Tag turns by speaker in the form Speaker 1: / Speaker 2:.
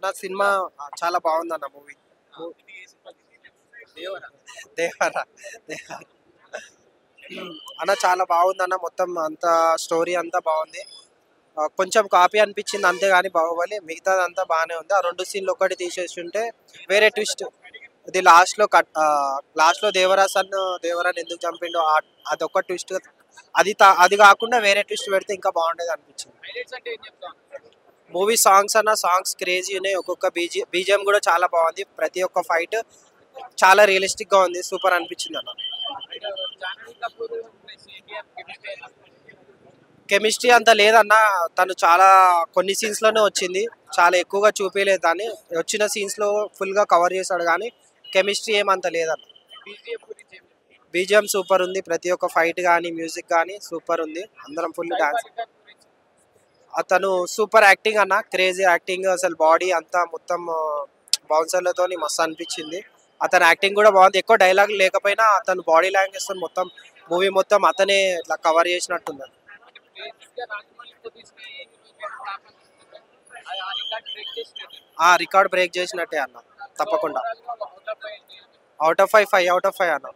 Speaker 1: నా సినిమా చాలా బాగుందన్న మూవీ. దేవరా దేవరా అన్న చాలా బాగుందన్న. మొత్తం అంతా స్టోరీ అంతా బాగుంది. కొంచెం కాపీ అనిపించింది అంతే గాని బాహుబలి మిగతాదంతా బాగానే ఉంది. ఆ 2 సీన్‌లు ఒక్కటి తీసేసి ఉంటే వేరే ట్విస్ట్. ఇది లాస్ట్‌లో దేవరాని ఎందుకు చంపిండో అదొక్క ట్విస్ట్. అది కాకుండా వేరే ట్విస్ట్ పెడితే ఇంకా బాగుండేది అనిపించింది. మూవీ సాంగ్స్ క్రేజీ ఉన్నాయి. ఒక్కొక్క బీజిఎం కూడా చాలా బాగుంది. ప్రతి ఒక్క ఫైట్ చాలా రియలిస్టిక్ గా ఉంది. సూపర్ అనిపించింది అన్న. కెమిస్ట్రీ అంత లేదన్న. తను చాలా కొన్ని సీన్స్ లోనే వచ్చింది. చాలా ఎక్కువగా చూపించలేదు దాన్ని. వచ్చిన సీన్స్ లో ఫుల్ గా కవర్ చేశాడు కానీ కెమిస్ట్రీ ఏమంత లేదన్న. బీజిఎం సూపర్ ఉంది. ప్రతి ఒక్క ఫైట్ కానీ మ్యూజిక్ కానీ సూపర్ ఉంది. అందరం ఫుల్ డాన్స్. అతను సూపర్ యాక్టింగ్ అన్న. Crazy acting. అసలు బాడీ అంతా మొత్తం బౌన్సర్లతో మస్తు అనిపించింది. అతని యాక్టింగ్ కూడా బాగుంది. ఎక్కువ డైలాగ్ లేకపోయినా అతను బాడీ లాంగ్వేజ్ మొత్తం మూవీ మొత్తం అతనే ఇట్లా కవర్ చేసినట్టుంది. ఆ రికార్డ్ బ్రేక్ చేసినట్టే అన్న. తప్పకుండా. అవుట్ ఆఫ్ 5 5 అవుట్ ఆఫ్ 5 అన్న.